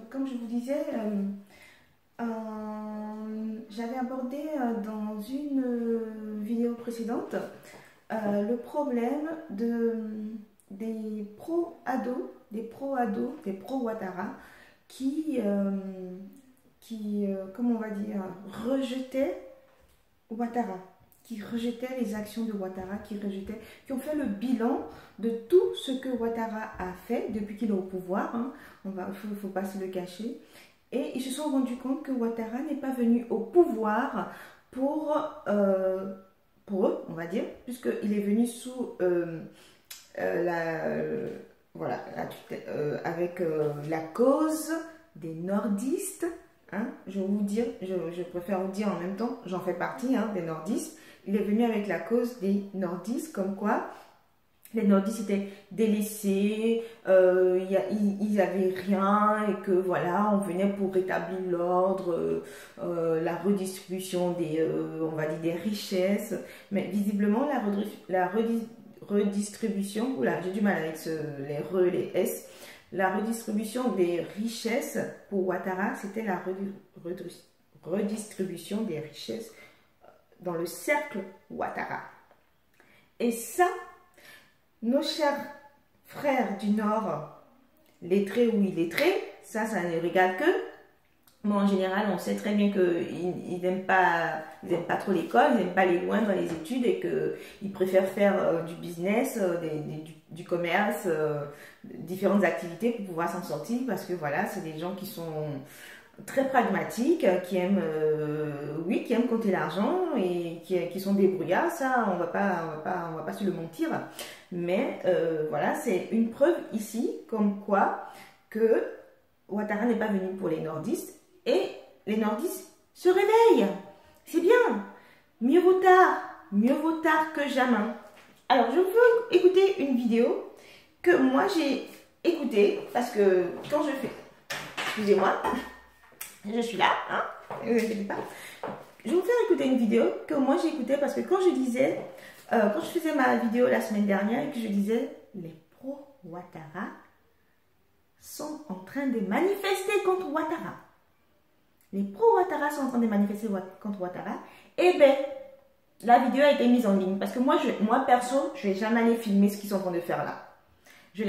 comme je vous disais, j'avais abordé dans une vidéo précédente le problème des pro-ados, des pro-Ouattara qui comment on va dire, rejetaient Ouattara, qui rejetaient les actions de Ouattara, qui ont fait le bilan de tout ce que Ouattara a fait depuis qu'il est au pouvoir, hein. Faut pas se le cacher. Et ils se sont rendus compte que Ouattara n'est pas venu au pouvoir pour eux, on va dire, puisqu'il est venu sous avec la cause des nordistes. Hein, je vais vous dire, je préfère vous dire en même temps, j'en fais partie, hein, des nordistes. Il est venu avec la cause des nordistes, comme quoi les nordistes étaient délaissés, ils n'avaient rien et que voilà, on venait pour rétablir l'ordre, la redistribution des, on va dire, des richesses. Mais visiblement, la redistribution, oula, j'ai du mal avec les re et les s. La redistribution des richesses pour Ouattara, c'était la redistribution des richesses dans le cercle Ouattara. Et ça, nos chers frères du Nord, lettrés ou illettrés, ça ne regarde que. Mais en général, on sait très bien qu'ils n'aiment pas trop l'école, ils n'aiment pas aller loin dans les études et qu'ils préfèrent faire du business, du commerce, différentes activités pour pouvoir s'en sortir parce que voilà, c'est des gens qui sont très pragmatiques, qui aiment compter l'argent et qui sont débrouillards. Ça, on va pas se le mentir. Mais voilà, c'est une preuve ici comme quoi que Ouattara n'est pas venu pour les nordistes. Et les nordistes se réveillent. C'est bien. Mieux vaut tard que jamais. Alors, je veux écouter une vidéo que moi j'ai écoutée parce que quand je fais... Excusez-moi, je suis là, hein, ne vous inquiétez pas. Je vais vous faire écouter une vidéo que moi j'ai écoutée parce que quand je disais, quand je faisais ma vidéo la semaine dernière et que je disais les pro-Ouattara sont en train de manifester contre Ouattara. Les pro-Ouattara sont en train de manifester contre Ouattara. Eh bien, la vidéo a été mise en ligne. Parce que moi perso, je ne vais jamais aller filmer ce qu'ils sont en train de faire là. Je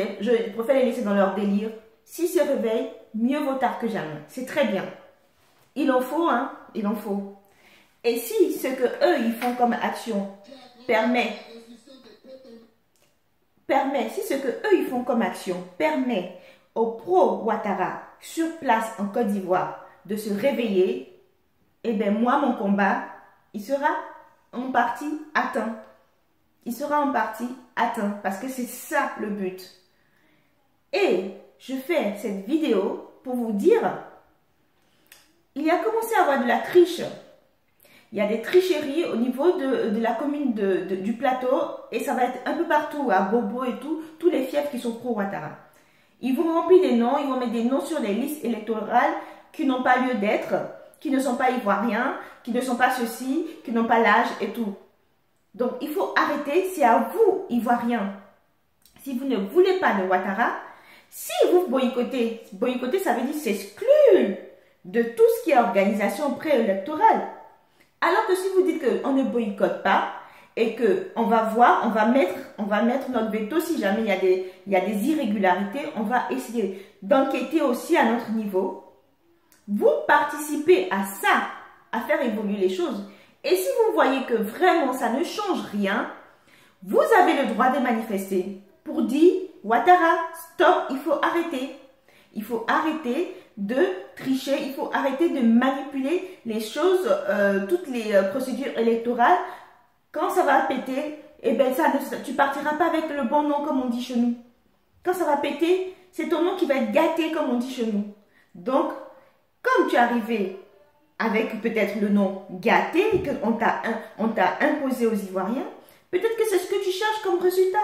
préfère les laisser dans leur délire. S'ils se réveillent, mieux vaut tard que jamais. C'est très bien. Il en faut, hein. Il en faut. Et si ce que eux, ils font comme action permet aux pro-Ouattara sur place en Côte d'Ivoire de se réveiller, eh bien moi, mon combat, il sera en partie atteint. Il sera en partie atteint parce que c'est ça le but. Et je fais cette vidéo pour vous dire, il y a commencé à avoir de la triche. Il y a des tricheries au niveau de la commune du plateau et ça va être un peu partout, à Bobo et tout, tous les fiefs qui sont pro-Ouattara. Ils vont remplir des noms, ils vont mettre des noms sur les listes électorales qui n'ont pas lieu d'être, qui ne sont pas ivoiriens, qui ne sont pas ceci, qui n'ont pas l'âge et tout. Donc, il faut arrêter, c'est à vous, ivoiriens. Si vous ne voulez pas de Ouattara, si vous boycottez, ça veut dire s'exclure de tout ce qui est organisation préélectorale. Alors que si vous dites qu'on ne boycotte pas et qu'on va voir, on va mettre notre veto si jamais il y a des irrégularités, on va essayer d'enquêter aussi à notre niveau. Vous participez à ça, à faire évoluer les choses. Et si vous voyez que vraiment ça ne change rien, vous avez le droit de manifester pour dire Ouattara, stop, il faut arrêter. Il faut arrêter de tricher, il faut arrêter de manipuler les choses, toutes les procédures électorales. Quand ça va péter, eh ben tu partiras pas avec le bon nom comme on dit chez nous. Quand ça va péter, c'est ton nom qui va être gâté comme on dit chez nous. Donc, comme tu es arrivé avec peut-être le nom gâté et qu'on t'a imposé aux Ivoiriens, peut-être que c'est ce que tu cherches comme résultat.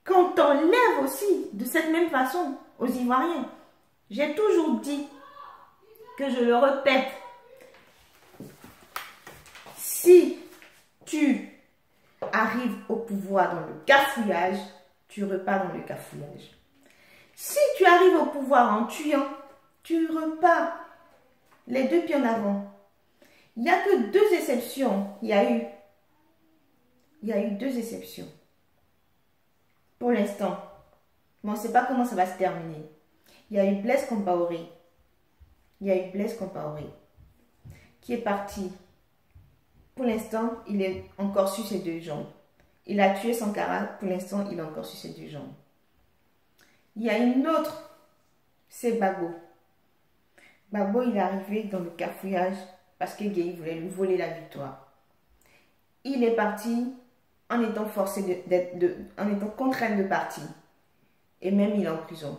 Qu'on t'enlève aussi de cette même façon aux Ivoiriens. J'ai toujours dit, que je le répète, si tu arrives au pouvoir dans le cafouillage, tu repars dans le cafouillage. Si tu arrives au pouvoir en tuant, tu repars les deux pieds en avant. Il n'y a que deux exceptions. Il y a eu deux exceptions. Pour l'instant. Mais on ne sait pas comment ça va se terminer. Il y a eu Blaise Compaoré. Qui est parti. Pour l'instant, il est encore sur ses deux jambes. Il a tué Sankara. Pour l'instant, il est encore sur ses deux jambes. Il y a une autre. C'est Gbagbo. Gbagbo, il est arrivé dans le cafouillage parce que Gueye voulait lui voler la victoire. Il est parti en étant forcé en étant contraint de partir. Et même il est en prison.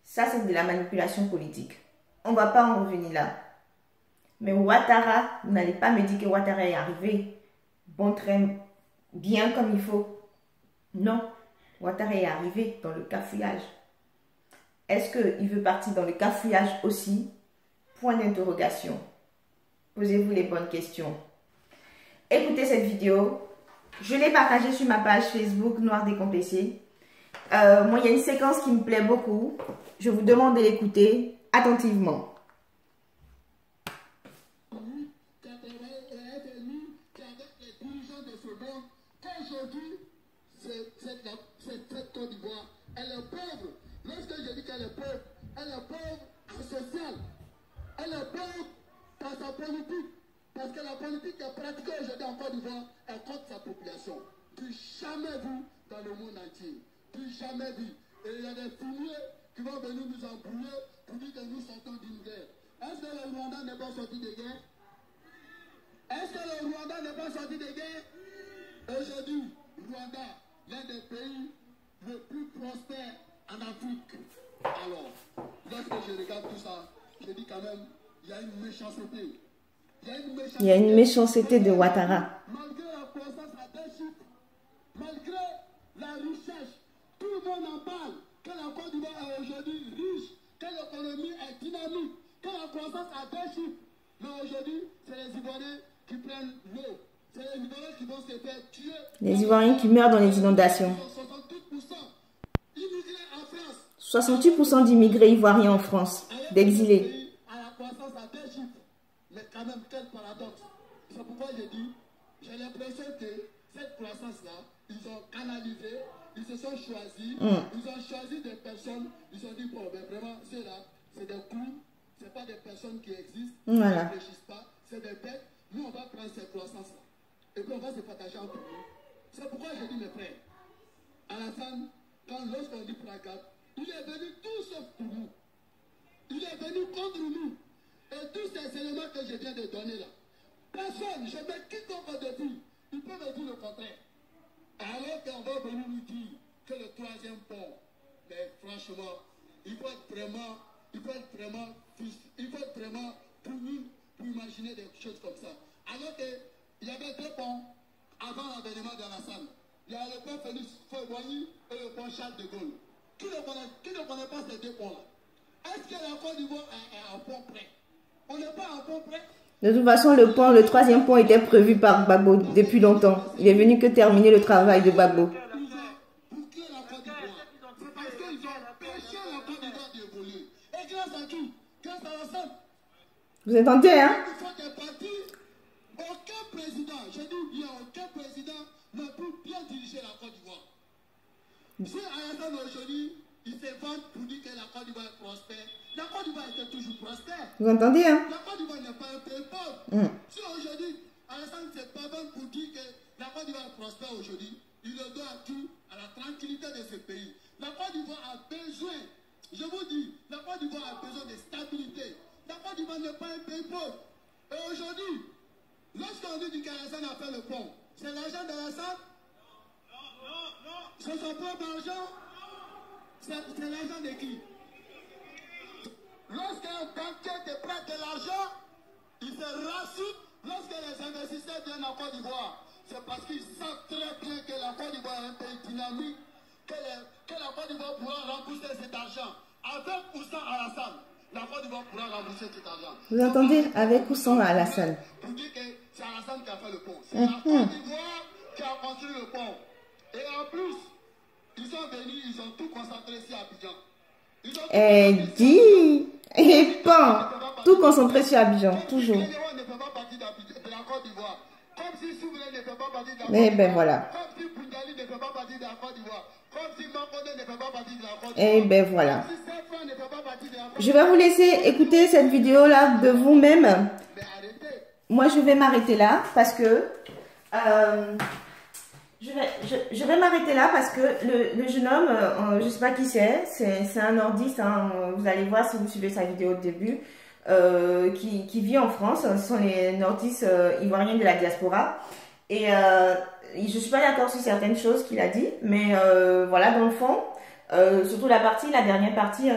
Ça, c'est de la manipulation politique. On ne va pas en revenir là. Mais Ouattara, vous n'allez pas me dire que Ouattara est arrivé bon train, bien comme il faut. Non, Ouattara est arrivé dans le cafouillage. Est-ce qu'il veut partir dans le cafouillage aussi? Point d'interrogation. Posez-vous les bonnes questions. Écoutez cette vidéo. Je l'ai partagée sur ma page Facebook Noir Décomplexé. Moi, il y a une séquence qui me plaît beaucoup. Je vous demande de l'écouter attentivement. Aujourd'hui, cette Côte d'Ivoire, elle est pauvre. Lorsque je dis qu'elle est pauvre asociale. Elle est pauvre par sa politique. Parce que la politique qui est pratiquée aujourd'hui en Côte d'Ivoire est contre sa population. Du jamais vu dans le monde entier. Du jamais vu. Et il y a des fumiers qui vont venir nous embrouiller pour dire que nous sortons d'une guerre. Est-ce que le Rwanda n'est pas sorti de guerre? Est-ce que le Rwanda n'est pas sorti de guerre? Aujourd'hui, Rwanda, l'un des pays les plus prospères en Afrique. Alors, lorsque je regarde tout ça, je dis quand même, il y a une méchanceté. Il y a une méchanceté de Ouattara. Malgré la croissance à deux chiffres, malgré la richesse, tout le monde en parle. Que la Côte d'Ivoire est aujourd'hui riche, que l'économie est dynamique, que la croissance à deux chiffres. Mais aujourd'hui, c'est les Ivoiriens qui prennent l'eau. C'est les Ivoiriens qui vont se faire tuer. Les Ivoiriens qui meurent dans les inondations. 68% d'immigrés ivoiriens en France, d'exilés. À la croissance à deux chiffres. Mais quand même, quel paradoxe. C'est pourquoi je dis, j'ai l'impression que cette croissance-là, ils ont canalisé, ils se sont choisis, ils ont choisi des personnes, ils ont dit, bon, ben vraiment, ceux-là, c'est des coups, ce pas des personnes qui existent, qui ne réfléchissent pas, c'est des bêtes. Nous, on va prendre cette croissance-là. Et puis, on va se partager entre nous. C'est pourquoi je dis, mes frères, Alassane, lorsqu'on dit placard, il est venu tout sauf pour nous. Il est venu contre nous. Et tous ces éléments que je viens de donner là, personne, je mets quiconque de vous, il peut me dire le contraire. Alors qu'on va venir nous dire que le troisième pont, mais franchement, il faut être vraiment pour imaginer des choses comme ça. Alors qu'il y avait deux ponts avant l'avènement d'Alassane. Il y a le pont Félix Houphouët-Boigny et le pont Charles de Gaulle. Qui ne connaît pas ces deux ponts-là? Est-ce que la Côte d'Ivoire est en pont prêt? On n'est pas en pont prêt. De toute façon, le troisième pont était prévu par Gbagbo depuis longtemps. Il est venu que terminer le travail de Gbagbo. Vous entendez, hein? Aucun président, je dis bien, aucun président n'a pu bien diriger la Côte d'Ivoire. Si Alassane aujourd'hui, il se vante pour dire que la Côte d'Ivoire est prospère, la Côte d'Ivoire était toujours prospère. Vous entendez, hein? La Côte d'Ivoire n'est pas un pays pauvre. Si aujourd'hui, Alassane ne se pas vante pour dire que la Côte d'Ivoire est prospère aujourd'hui, il le doit à tout, à la tranquillité de ce pays. La Côte d'Ivoire a besoin, je vous dis, la Côte d'Ivoire a besoin de stabilité. La Côte d'Ivoire n'est pas un pays pauvre. Et aujourd'hui, lorsqu'on dit qu'Alassane a fait le pont, c'est l'argent d'Alassane? Non. C'est son propre argent? C'est l'argent de qui? Lorsqu'un banquier te prête de l'argent, il se rassure. Lorsque les investisseurs viennent en Côte d'Ivoire, c'est parce qu'ils savent très bien que la Côte d'Ivoire est un pays dynamique, que la Côte d'Ivoire pourra rembourser cet argent. Avec ou sans Alassane, la Côte d'Ivoire pourra rembourser cet argent. Vous entendez? Avec ou sans Alassane? Pour dire que c'est Alassane qui a fait le pont. C'est la Côte d'Ivoire qui a construit le pont. Et en plus, ils sont venus, ils ont tout concentré ici à Abidjan. Dis et pan. Tout concentré sur Abidjan, toujours. Mais ben voilà. Et ben voilà. Je vais vous laisser écouter cette vidéo-là de vous-même. Moi, je vais m'arrêter là parce que... je vais m'arrêter là parce que le jeune homme, je ne sais pas qui c'est un nordiste, hein, vous allez voir si vous suivez sa vidéo au début, qui vit en France. Ce sont les nordistes ivoiriens de la diaspora. Et je ne suis pas d'accord sur certaines choses qu'il a dit, mais voilà, dans le fond, surtout la dernière partie,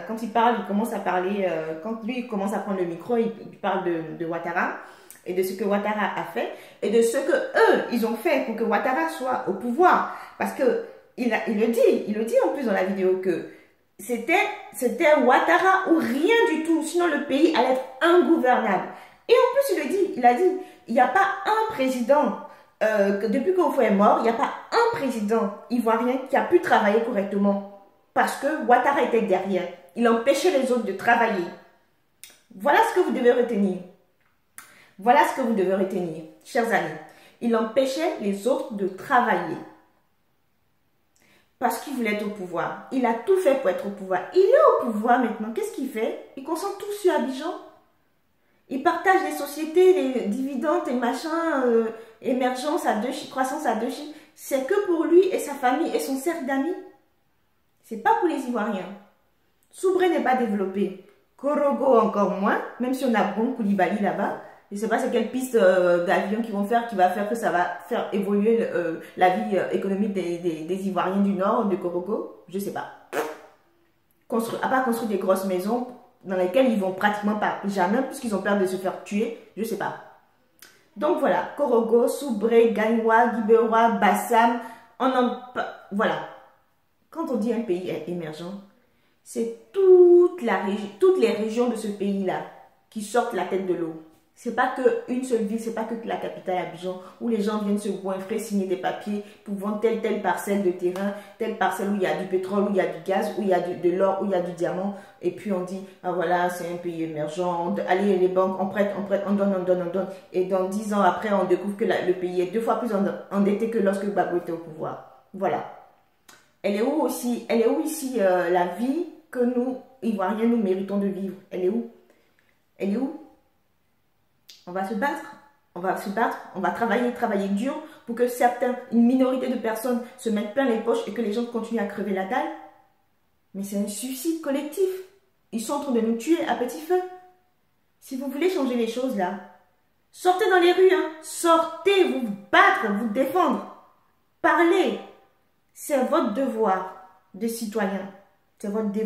quand il parle, il commence à parler, quand lui il commence à prendre le micro, il parle de Ouattara et de ce que Ouattara a fait et de ce que eux ils ont fait pour que Ouattara soit au pouvoir, parce que il le dit en plus dans la vidéo que c'était Ouattara ou rien du tout, sinon le pays allait être ingouvernable. Et en plus il a dit il n'y a pas un président depuis que Oufou est mort, il n'y a pas un président ivoirien qui a pu travailler correctement parce que Ouattara était derrière. Il empêchait les autres de travailler. Voilà ce que vous devez retenir. Voilà ce que vous devez retenir, chers amis. Il empêchait les autres de travailler. Parce qu'il voulait être au pouvoir. Il a tout fait pour être au pouvoir. Il est au pouvoir maintenant. Qu'est-ce qu'il fait? Il concentre tout sur Abidjan. Il partage les sociétés, les dividendes et machins, émergence à 2 chiffres, croissance à 2 chiffres. C'est que pour lui et sa famille et son cercle d'amis. C'est pas pour les Ivoiriens. Soubré n'est pas développé. Korogo encore moins, même si on a Bon Koulibaly là-bas. Je ne sais pas c'est quelle piste d'avion qui va faire que ça va faire évoluer la vie économique des Ivoiriens du Nord, de Korogo. Je ne sais pas. À part construire des grosses maisons dans lesquelles ils vont pratiquement pas jamais, puisqu'ils ont peur de se faire tuer. Je ne sais pas. Donc voilà, Korogo, Soubré, Gagnoua, Guibérois, Bassam, voilà. Quand on dit un pays est émergent, c'est toutes les régions de ce pays-là qui sortent la tête de l'eau. C'est pas qu'une seule ville, c'est pas que la capitale Abidjan, où les gens viennent se goinfrer, signer des papiers pour vendre telle parcelle de terrain, telle parcelle où il y a du pétrole, où il y a du gaz, où il y a de l'or, où il y a du diamant. Et puis on dit, ah voilà, c'est un pays émergent, allez les banques, on prête, on donne. Et dans 10 ans après, on découvre que le pays est 2 fois plus endetté que lorsque Gbagbo était au pouvoir. Voilà. Elle est où ici la vie que nous, Ivoiriens, nous méritons de vivre? Elle est où? Elle est où? On va se battre, on va travailler dur pour que une minorité de personnes se mettent plein les poches et que les gens continuent à crever la dalle. Mais c'est un suicide collectif. Ils sont en train de nous tuer à petit feu. Si vous voulez changer les choses là, sortez dans les rues, hein. Sortez, vous battre, vous défendre. Parlez. C'est votre devoir de citoyen. C'est votre devoir.